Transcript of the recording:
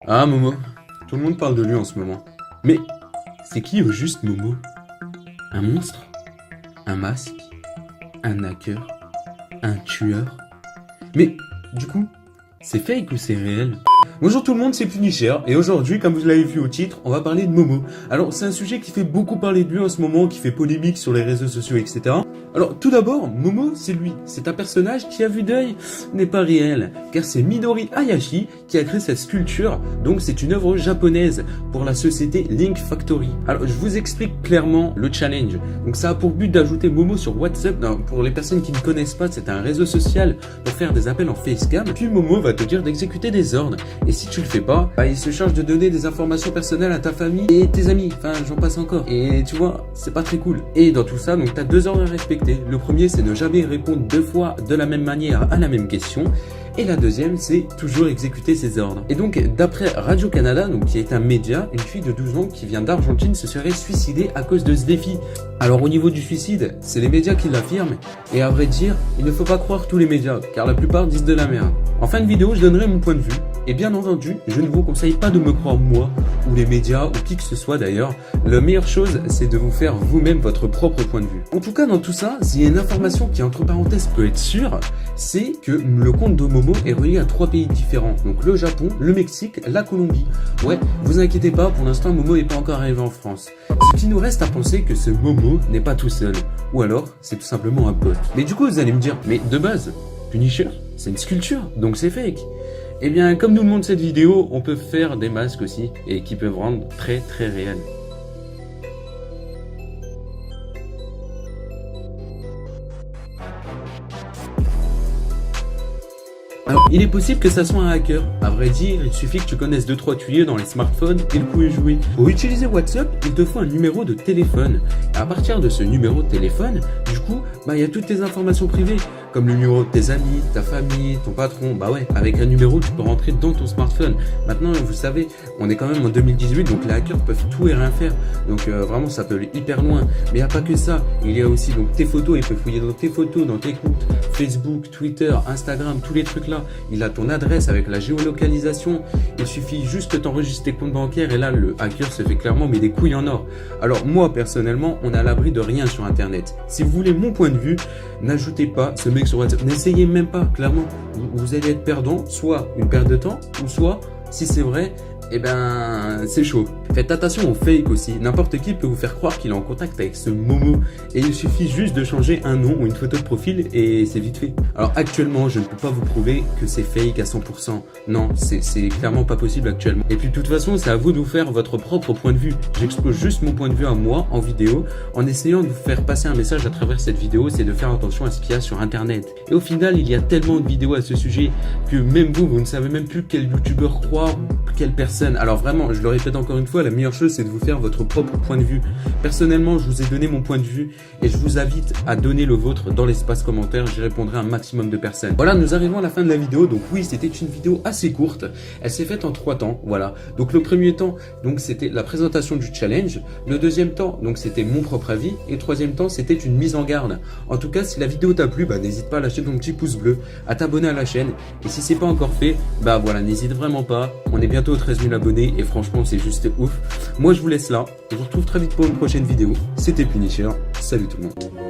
Ah, Momo. Tout le monde parle de lui en ce moment. Mais c'est qui au juste Momo? Un monstre? Un masque? Un hacker? Un tueur? Mais du coup, c'est fake ou c'est réel? Bonjour tout le monde, c'est Punisher, et aujourd'hui, comme vous l'avez vu au titre, on va parler de Momo. Alors, c'est un sujet qui fait beaucoup parler de lui en ce moment, qui fait polémique sur les réseaux sociaux, etc. Alors, tout d'abord, Momo, c'est lui. C'est un personnage qui, à vue d'œil, n'est pas réel, car c'est Midori Hayashi qui a créé cette sculpture, donc c'est une œuvre japonaise pour la société Link Factory. Alors, je vous explique clairement le challenge. Donc, ça a pour but d'ajouter Momo sur WhatsApp. Non, pour les personnes qui ne connaissent pas, c'est un réseau social pour faire des appels en facecam. Puis Momo va te dire d'exécuter des ordres. Et si tu le fais pas, il se charge de donner des informations personnelles à ta famille et tes amis. Enfin, j'en passe encore. Et tu vois, c'est pas très cool. Et dans tout ça, donc t'as deux ordres à respecter. Le premier, c'est ne jamais répondre deux fois de la même manière à la même question. Et la deuxième, c'est toujours exécuter ses ordres. Et donc, d'après Radio-Canada, donc qui est un média, une fille de 12 ans qui vient d'Argentine se serait suicidée à cause de ce défi. Alors au niveau du suicide, c'est les médias qui l'affirment. Et à vrai dire, il ne faut pas croire tous les médias, car la plupart disent de la merde. En fin de vidéo, je donnerai mon point de vue. Et bien entendu, je ne vous conseille pas de me croire moi, ou les médias, ou qui que ce soit d'ailleurs. La meilleure chose, c'est de vous faire vous-même votre propre point de vue. En tout cas, dans tout ça, s'il y a une information qui, entre parenthèses, peut être sûre, c'est que le compte de Momo est relié à 3 pays différents. Donc le Japon, le Mexique, la Colombie. Ouais, vous inquiétez pas, pour l'instant, Momo n'est pas encore arrivé en France. Ce qui nous reste à penser que ce Momo n'est pas tout seul. Ou alors, c'est tout simplement un bot. Mais du coup, vous allez me dire, mais de base, Punisher, c'est une sculpture, donc c'est fake. Eh bien, comme nous le montre cette vidéo, on peut faire des masques aussi, et qui peuvent rendre très réels. Alors, il est possible que ça soit un hacker. À vrai dire, il suffit que tu connaisses 2-3 tuyaux dans les smartphones et le coup est joué. Pour utiliser WhatsApp, il te faut un numéro de téléphone. Et à partir de ce numéro de téléphone, du coup, il y a toutes tes informations privées, comme le numéro de tes amis, ta famille, ton patron. Bah ouais, avec un numéro, tu peux rentrer dans ton smartphone. Maintenant, vous savez, on est quand même en 2018, donc les hackers peuvent tout et rien faire. Donc vraiment, ça peut aller hyper loin. Mais il n'y a pas que ça. Il y a aussi donc tes photos, il peut fouiller dans tes photos, dans tes comptes Facebook, Twitter, Instagram, tous les trucs là. Il a ton adresse avec la géolocalisation. Il suffit juste de t'enregistrer tes comptes bancaires et là, le hacker se fait clairement mais des couilles en or. Alors moi, personnellement, on est à l'abri de rien sur Internet. Si vous voulez mon point de vue, n'ajoutez pas ce mec sur WhatsApp. N'essayez même pas, clairement. Vous allez être perdant, soit une perte de temps, ou soit, si c'est vrai, eh ben, c'est chaud. Faites attention aux fake aussi. N'importe qui peut vous faire croire qu'il est en contact avec ce Momo. Et il suffit juste de changer un nom ou une photo de profil et c'est vite fait. Alors actuellement, je ne peux pas vous prouver que c'est fake à 100%. Non, c'est clairement pas possible actuellement. Et puis de toute façon, c'est à vous de vous faire votre propre point de vue. J'expose juste mon point de vue à moi en vidéo en essayant de vous faire passer un message à travers cette vidéo. C'est de faire attention à ce qu'il y a sur Internet. Et au final, il y a tellement de vidéos à ce sujet que même vous ne savez même plus quel youtubeur croire ou quelle personne. Alors vraiment, je le répète encore une fois, la meilleure chose c'est de vous faire votre propre point de vue. Personnellement, je vous ai donné mon point de vue et je vous invite à donner le vôtre dans l'espace commentaire. J'y répondrai à un maximum de personnes. Voilà, nous arrivons à la fin de la vidéo. Donc oui, c'était une vidéo assez courte. Elle s'est faite en 3 temps. Voilà. Donc le premier temps, donc c'était la présentation du challenge. Le deuxième temps, donc c'était mon propre avis. Et le troisième temps, c'était une mise en garde. En tout cas, si la vidéo t'a plu, n'hésite pas à lâcher ton petit pouce bleu, à t'abonner à la chaîne. Et si c'est pas encore fait, voilà, n'hésite vraiment pas. On est bientôt aux 13 000 abonnés et franchement, c'est juste ouf. Moi, je vous laisse là. Je vous retrouve très vite pour une prochaine vidéo. C'était Punisher. Salut tout le monde.